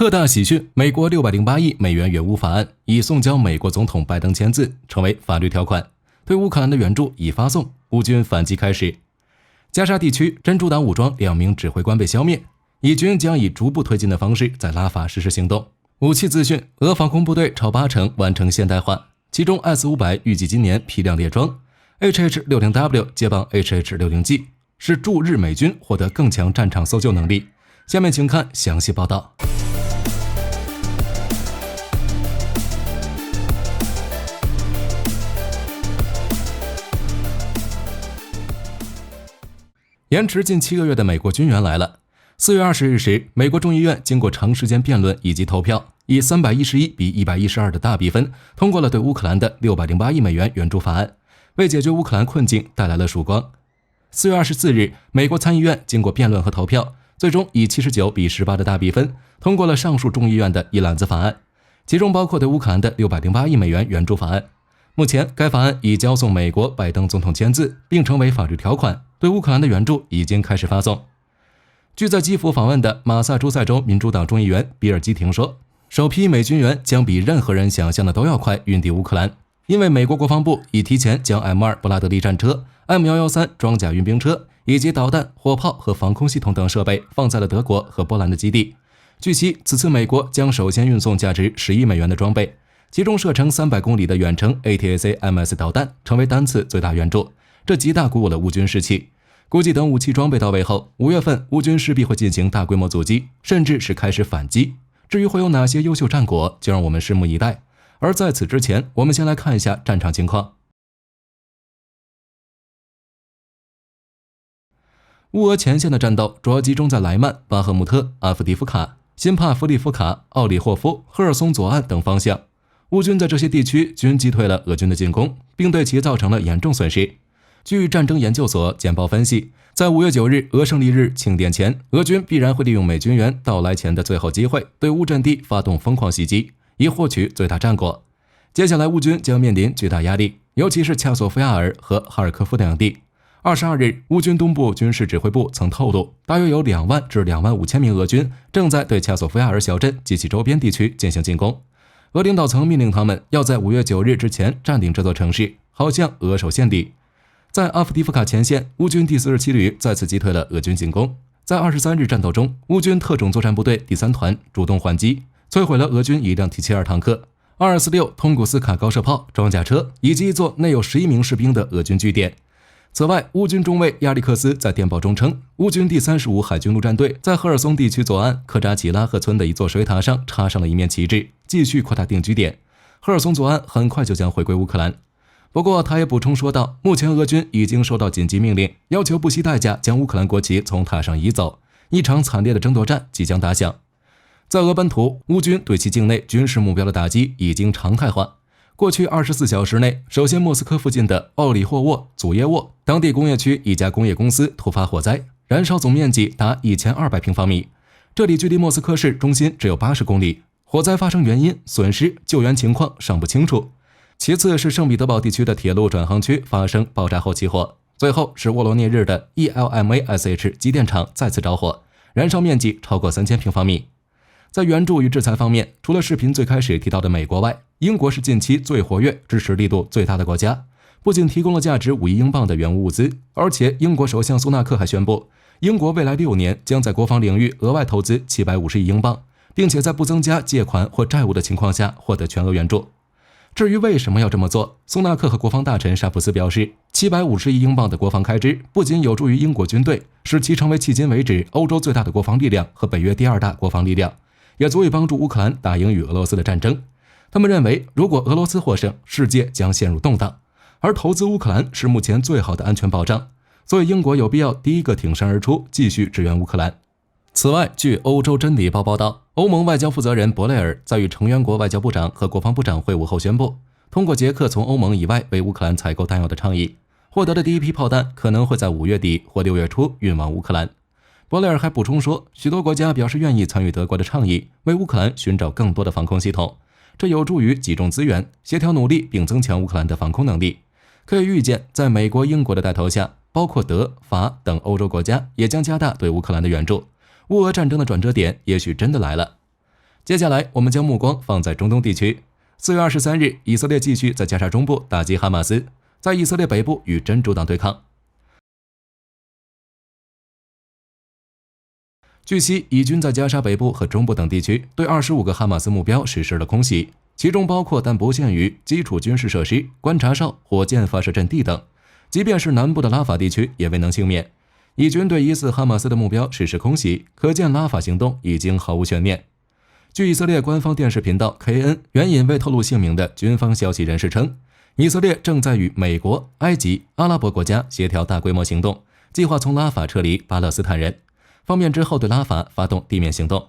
特大喜讯，美国608亿美元援乌法案已送交美国总统拜登签字，成为法律条款。对乌克兰的援助已发送，乌军反击开始。加沙地区真主党武装2名指挥官被消灭，以军将以逐步推进的方式在拉法实施行动。武器资讯，俄防空部队超80%完成现代化，其中 S-500 预计今年批量列装， HH-60W 接棒 HH-60G， 使驻日美军获得更强战场搜救能力。下面请看详细报道。延迟近7个月的美国军援来了。4月20日时，美国众议院经过长时间辩论以及投票，以311比112的大比分通过了对乌克兰的608亿美元援助法案，为解决乌克兰困境带来了曙光。4月24日，美国参议院经过辩论和投票，最终以79比18的大比分通过了上述众议院的一揽子法案，其中包括对乌克兰的608亿美元援助法案。目前该法案已交送美国拜登总统签字，并成为法律条款，对乌克兰的援助已经开始发送。据在基辅访问的马萨诸塞州民主党众议员比尔基廷说，首批美军援将比任何人想象的都要快运抵乌克兰，因为美国国防部已提前将 M2 布拉德利战车、M113 装甲运兵车以及导弹、火炮和防空系统等设备放在了德国和波兰的基地。据悉，此次美国将首先运送价值10亿美元的装备，其中射程300公里的远程 ATACMS 导弹成为单次最大援助，这极大鼓舞了乌军士气。估计等武器装备到位后，5月份乌军势必会进行大规模阻击，甚至是开始反击。至于会有哪些优秀战果，就让我们拭目以待。而在此之前，我们先来看一下战场情况。乌俄前线的战斗主要集中在莱曼、巴赫穆特、阿夫迪夫卡、辛帕夫利夫卡、奥里霍夫、赫尔松左岸等方向。乌军在这些地区均击退了俄军的进攻，并对其造成了严重损失。据战争研究所简报分析，在5月9日俄胜利日庆典前，俄军必然会利用美军援到来前的最后机会，对乌阵地发动疯狂袭击，以获取最大战果。接下来乌军将面临巨大压力，尤其是恰索夫亚尔和哈尔科夫等地。22日，乌军东部军事指挥部曾透露，大约有2万至2万5千名俄军正在对恰索夫亚尔小镇及其周边地区进行进攻。俄领导层命令他们要在5月9日之前占领这座城市，好向俄手献底。在阿夫迪夫卡前线，乌军第47旅再次击退了俄军进攻。在23日战斗中，乌军特种作战部队第3团主动还击，摧毁了俄军一辆 T72 坦克、246通古斯卡高射炮、装甲车以及一座内有11名士兵的俄军据点。此外，乌军中尉亚历克斯在电报中称，乌军第35海军陆战队在赫尔松地区左岸科扎奇拉赫村的一座水塔上插上了一面旗帜，继续扩大定居点。赫尔松左岸很快就将回归乌克兰。不过他也补充说道，目前俄军已经收到紧急命令，要求不惜代价将乌克兰国旗从塔上移走，一场惨烈的争夺战即将打响。在俄本土，乌军对其境内军事目标的打击已经常态化。过去24小时内，首先莫斯科附近的奥里霍沃、祖耶沃当地工业区一家工业公司突发火灾，燃烧总面积达1200平方米，这里距离莫斯科市中心只有80公里。火灾发生原因、损失、救援情况尚不清楚。其次是圣彼得堡地区的铁路转航区发生爆炸后起火，最后是沃罗涅日的 ELMASH 机电厂再次着火，燃烧面积超过3000平方米。在援助与制裁方面，除了视频最开始提到的美国外，英国是近期最活跃、支持力度最大的国家，不仅提供了价值5亿英镑的援乌物资，而且英国首相苏纳克还宣布，英国未来6年将在国防领域额外投资750亿英镑，并且在不增加借款或债务的情况下获得全额援助。至于为什么要这么做，苏纳克和国防大臣沙普斯表示，750亿英镑的国防开支不仅有助于英国军队，使其成为迄今为止欧洲最大的国防力量和北约第2大国防力量，也足以帮助乌克兰打赢与俄罗斯的战争。他们认为，如果俄罗斯获胜，世界将陷入动荡，而投资乌克兰是目前最好的安全保障，所以英国有必要第一个挺身而出，继续支援乌克兰。此外，据欧洲真理报报道，欧盟外交负责人博雷尔在与成员国外交部长和国防部长会晤后宣布，通过捷克从欧盟以外为乌克兰采购弹药的倡议，获得的第一批炮弹可能会在5月底或6月初运往乌克兰。博雷尔还补充说，许多国家表示愿意参与德国的倡议，为乌克兰寻找更多的防空系统，这有助于集中资源，协调努力并增强乌克兰的防空能力。可以预见，在美国、英国的带头下，包括德、法等欧洲国家也将加大对乌克兰的援助。乌俄战争的转折点也许真的来了。接下来，我们将目光放在中东地区。4月23日，以色列继续在加沙中部打击哈马斯，在以色列北部与真主党对抗。据悉，以军在加沙北部和中部等地区对25个哈马斯目标实施了空袭，其中包括但不限于基础军事设施、观察哨、火箭发射阵地等。即便是南部的拉法地区也未能幸免。以军对疑似哈马斯的目标实施空袭，可见拉法行动已经毫无悬念。据以色列官方电视频道 KN 援引未透露姓名的军方消息人士称，以色列正在与美国、埃及、阿拉伯国家协调大规模行动，计划从拉法撤离巴勒斯坦人，方便之后对拉法发动地面行动。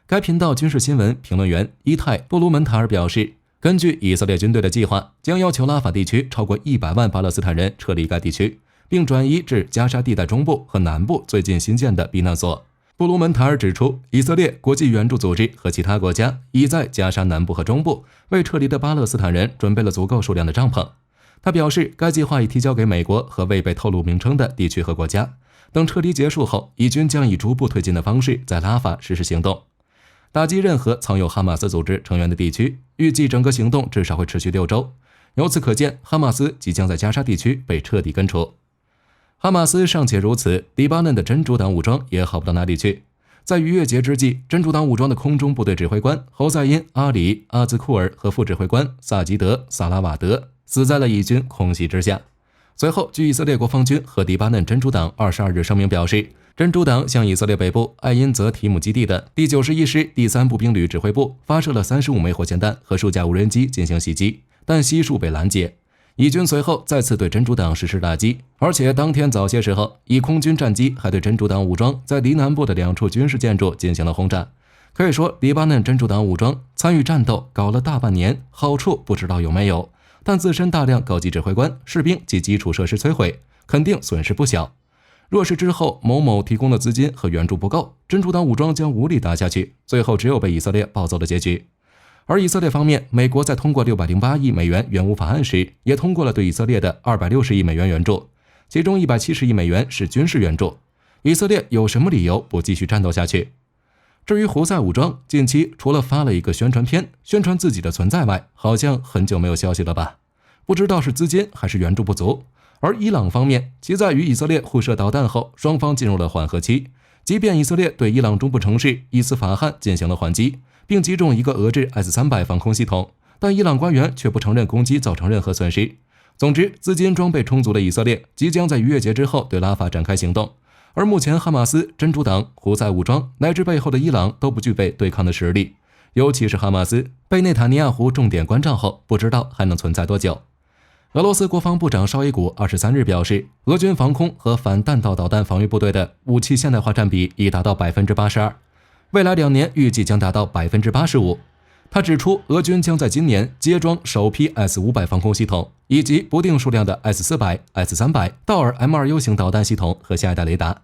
该频道军事新闻评论员伊泰·布鲁门塔尔表示，根据以色列军队的计划，将要求拉法地区超过100万巴勒斯坦人撤离该地区，并转移至加沙地带中部和南部最近新建的避难所。布鲁门塔尔指出，以色列、国际援助组织和其他国家已在加沙南部和中部为撤离的巴勒斯坦人准备了足够数量的帐篷。他表示，该计划已提交给美国和未被透露名称的地区和国家。等撤离结束后，以军将以逐步推进的方式在拉法实施行动，打击任何藏有哈马斯组织成员的地区。预计整个行动至少会持续6周。由此可见，哈马斯即将在加沙地区被彻底根除。哈马斯尚且如此，黎巴嫩的真主党武装也好不到哪里去。在逾越节之际，真主党武装的空中部队指挥官侯赛因·阿里·阿兹库尔和副指挥官萨吉德·萨拉瓦德死在了以军空袭之下。随后，据以色列国防军和黎巴嫩真主党22日声明表示，真主党向以色列北部艾因泽提姆基地的第91师第3步兵旅指挥部发射了35枚火箭弹和数架无人机进行袭击，但悉数被拦截。以军随后再次对真主党实施打击，而且当天早些时候，以空军战机还对真主党武装在黎南部的2处军事建筑进行了轰炸。可以说，黎巴嫩真主党武装参与战斗搞了大半年，好处不知道有没有，但自身大量高级指挥官、士兵及基础设施摧毁，肯定损失不小。若是之后某某提供的资金和援助不够，真主党武装将无力打下去，最后只有被以色列暴揍的结局。而以色列方面，美国在通过608亿美元援乌法案时，也通过了对以色列的260亿美元援助，其中170亿美元是军事援助。以色列有什么理由不继续战斗下去？至于胡塞武装，近期除了发了一个宣传片，宣传自己的存在外，好像很久没有消息了吧？不知道是资金还是援助不足。而伊朗方面，其在与以色列互射导弹后，双方进入了缓和期。即便以色列对伊朗中部城市伊斯法罕进行了还击，并击中一个俄制 S-300 防空系统，但伊朗官员却不承认攻击造成任何损失。总之，资金装备充足的以色列即将在逾越节之后对拉法展开行动，而目前哈马斯、真主党、胡塞武装乃至背后的伊朗都不具备对抗的实力，尤其是哈马斯被内塔尼亚胡重点关照后，不知道还能存在多久。俄罗斯国防部长绍伊古23日表示，俄军防空和反弹道导弹防御部队的武器现代化占比已达到 82%， 未来2年预计将达到 85%。 他指出，俄军将在今年接装首批 S-500 防空系统，以及不定数量的 S-400、S-300、道尔 M2U 型导弹系统和下一代雷达。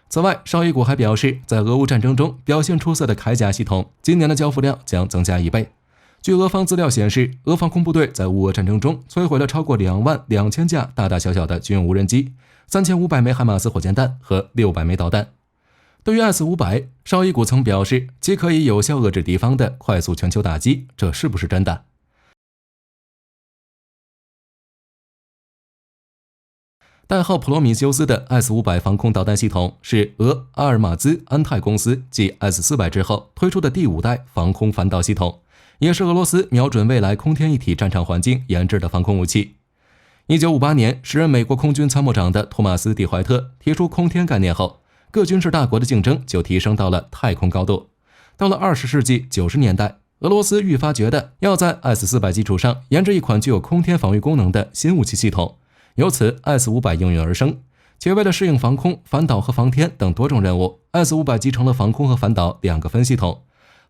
此外，绍伊古还表示，在俄乌战争中表现出色的铠甲系统，今年的交付量将增加1倍。据俄方资料显示，俄防空部队在乌俄战争中摧毁了超过22000架大大小小的军用无人机，3500枚海马斯火箭弹和600枚导弹。对于 S-500， 绍伊古曾表示，其可以有效遏制敌方的快速全球打击，这是不是真的？代号普罗米修斯的 S-500 防空导弹系统是俄阿尔马兹安泰公司继 S-400 之后推出的第5代防空反导系统，也是俄罗斯瞄准未来空天一体战场环境研制的防空武器。1958年，时任美国空军参谋长的托马斯·蒂怀特提出空天概念后，各军事大国的竞争就提升到了太空高度。到了20世纪90年代，俄罗斯愈发觉得要在 S-400 基础上研制一款具有空天防御功能的新武器系统，由此 S-500 应运而生。且为了适应防空、反导和防天等多种任务， S-500 集成了防空和反导2个分系统。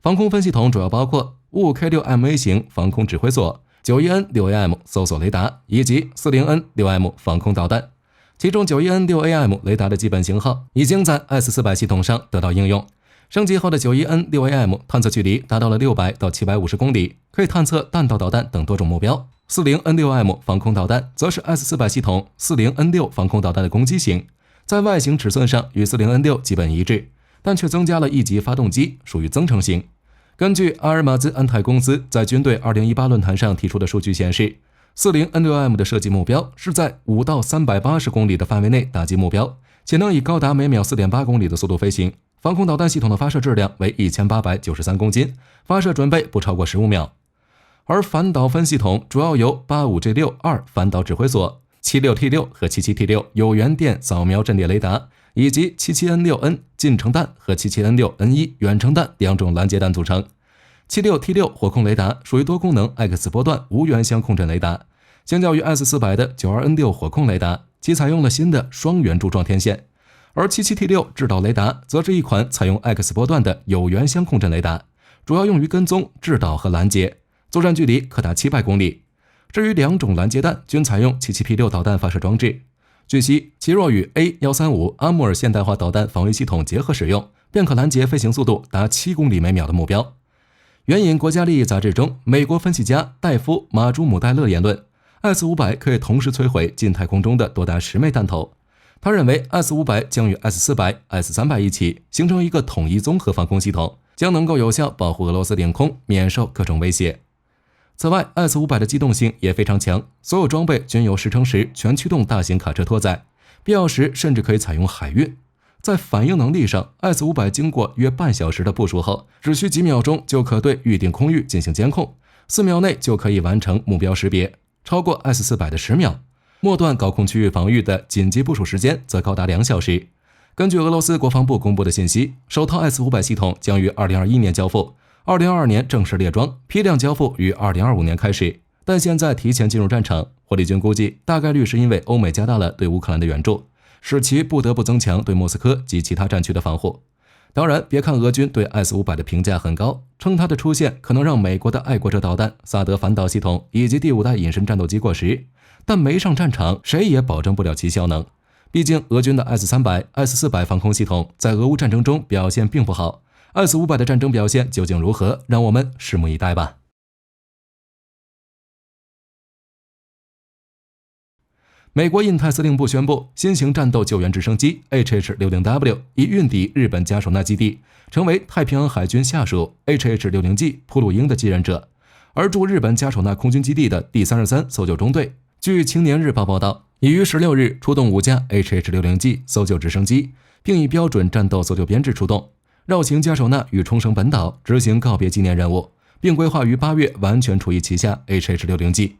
防空分系统主要包括 55K6MA 型防空指挥所、91N6AM 搜索雷达以及 40N6M 防空导弹。其中 91N6AM 雷达的基本型号已经在 S-400 系统上得到应用，升级后的 91N6AM 探测距离达到了600到750公里，可以探测弹道导弹等多种目标。40N6M 防空导弹则是 S-400 系统 40N6 防空导弹的攻击型，在外形尺寸上与 40N6 基本一致，但却增加了1级发动机，属于增程型。根据阿尔马兹安泰公司在军队2018论坛上提出的数据显示，40N6M 的设计目标是在5到380公里的范围内打击目标，且能以高达每秒 4.8 公里的速度飞行。防空导弹系统的发射质量为1893公斤，发射准备不超过15秒。而反导分系统主要由 85G6-2 反导指挥所、76T6 和 77T6 有源电扫描阵列雷达，以及 77N6N 近程弹和 77N6N1 远程弹两种拦截弹组成。76T6 火控雷达属于多功能 X 波段无源相控阵雷达，相较于 S400 的 92N6 火控雷达，其采用了新的双圆柱状天线。而 77T6 制导雷达则是一款采用 X 波段的有源相控阵雷达，主要用于跟踪、制导和拦截，作战距离可达700公里。至于两种拦截弹均采用 77P6 导弹发射装置，据悉其若与 A135 阿穆尔现代化导弹防御系统结合使用，便可拦截飞行速度达7公里每秒的目标。援引国家利益杂志中，美国分析家戴夫·马朱姆戴勒言论 ，S500 可以同时摧毁近太空中的多达10枚弹头。他认为 S500 将与 S400、S300 一起形成一个统一综合防空系统，将能够有效保护俄罗斯领空免受各种威胁。此外 ，S500 的机动性也非常强，所有装备均由10×10全驱动大型卡车拖载，必要时甚至可以采用海运。在反应能力上 ，S500 经过约半小时的部署后，只需几秒钟就可对预定空域进行监控，4秒内就可以完成目标识别，超过 S400 的10秒。末段高空区域防御的紧急部署时间则高达2小时。根据俄罗斯国防部公布的信息，首套 S500 系统将于2021年交付，2022年正式列装，批量交付于2025年开始。但现在提前进入战场，火力军估计大概率是因为欧美加大了对乌克兰的援助，使其不得不增强对莫斯科及其他战区的防护。当然，别看俄军对 S500 的评价很高，称它的出现可能让美国的爱国者导弹、萨德反导系统以及第5代隐身战斗机过时，但没上战场，谁也保证不了其效能。毕竟俄军的 S300、S400 防空系统在俄乌战争中表现并不好， S500 的战争表现究竟如何，让我们拭目以待吧。美国印太司令部宣布，新型战斗救援直升机 HH-60W 已运抵日本加手纳基地，成为太平洋海军下属 HH-60G 普鲁鹰的继任者。而驻日本加手纳空军基地的第33搜救中队，据青年日报报道，已于16日出动5架 HH-60G 搜救直升机，并以标准战斗搜救编制出动，绕行加手纳与冲绳本岛执行告别纪念任务，并规划于8月完全除役旗下 HH-60G。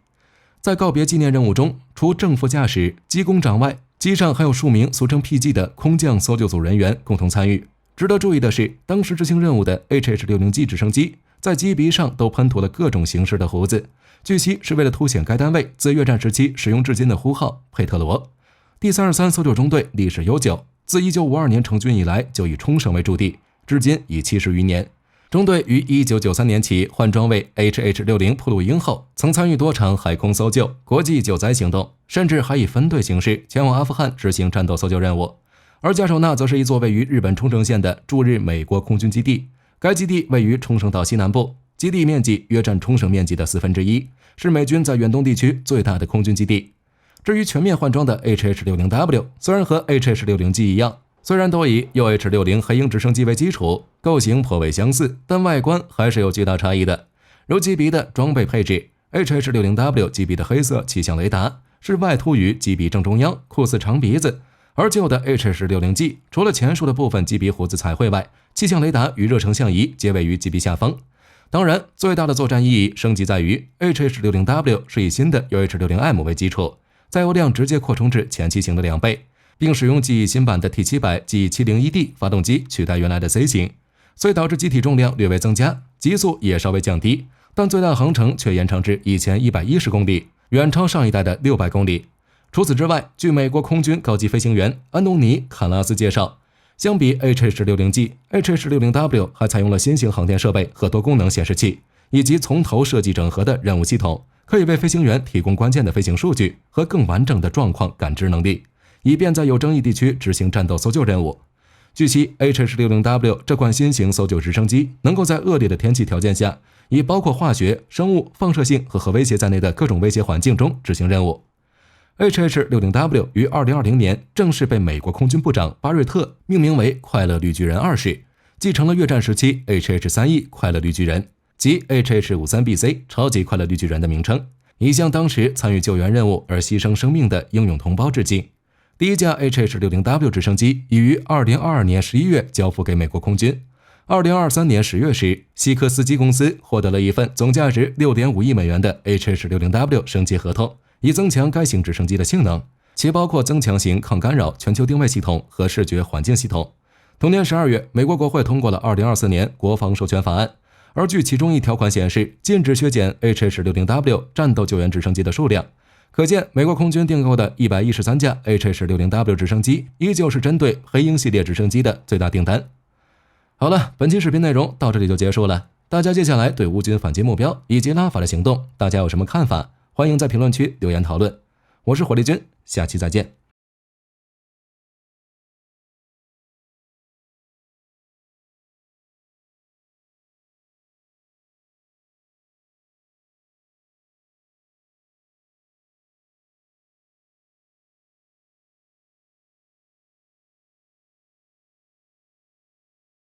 在告别纪念任务中，除正副驾驶、机工长外，机上还有数名俗称 PG 的空降搜救组人员共同参与。值得注意的是，当时执行任务的 HH-60G 直升机在机鼻上都喷涂了各种形式的胡子，据悉是为了凸显该单位自越战时期使用至今的呼号佩特罗。第323搜救中队历史悠久，自1952年成军以来就以冲绳为驻地，至今已70余年。中队于1993年起换装为 HH-60 普鲁鹰后，曾参与多场海空搜救、国际救灾行动，甚至还以分队形式前往阿富汗执行战斗搜救任务。而加手纳则是一座位于日本冲绳县的驻日美国空军基地，该基地位于冲绳岛西南部，基地面积约占冲绳面积的1/4，是美军在远东地区最大的空军基地。至于全面换装的 HH-60W， 虽然和 HH-60G 一样，虽然都以 UH-60黑鹰直升机为基础，构型颇为相似，但外观还是有巨大差异的。如机鼻的装备配置 ，HH-60W 机鼻的黑色气象雷达是外凸于机鼻正中央，酷似长鼻子，而旧的 HH-60G 除了前述的部分机鼻胡子彩绘外，气象雷达与热成像仪皆位于机鼻下方。当然，最大的作战意义升级在于 HH-60W 是以新的 UH-60M 为基础，载油量直接扩充至前期型的2倍。并使用继新版的 T700 及 701D 发动机取代原来的 C 型，虽导致机体重量略微增加，极速也稍微降低，但最大航程却延长至1110公里，远超上一代的600公里。除此之外，据美国空军高级飞行员安东尼·卡拉斯介绍，相比 HH-60G、HH-60W 还采用了新型航天设备和多功能显示器，以及从头设计整合的任务系统，可以为飞行员提供关键的飞行数据和更完整的状况感知能力，以便在有争议地区执行战斗搜救任务。据悉 HH-60W 这款新型搜救直升机能够在恶劣的天气条件下，以包括化学、生物、放射性和核威胁在内的各种威胁环境中执行任务。HH-60W 于2020年正式被美国空军部长巴瑞特命名为快乐绿巨人2式，继承了越战时期 HH-3E 快乐绿巨人及 HH-53BC 超级快乐绿巨人的名称，以向当时参与救援任务而牺牲生命的英勇同胞致敬。第一架 HH-60W 直升机已于2022年11月交付给美国空军。2023年10月时，西科斯基公司获得了一份总价值6.5亿美元的 HH-60W 升级合同，以增强该型直升机的性能，其包括增强型抗干扰全球定位系统和视觉环境系统。同年12月，美国国会通过了2024年国防授权法案，而据其中一条款显示，禁止削减 HH-60W 战斗救援直升机的数量。可见，美国空军订购的113架 HH-60W 直升机，依旧是针对黑鹰系列直升机的最大订单。好了，本期视频内容到这里就结束了。大家接下来对乌军反击目标以及拉法的行动，大家有什么看法？欢迎在评论区留言讨论。我是火力军，下期再见。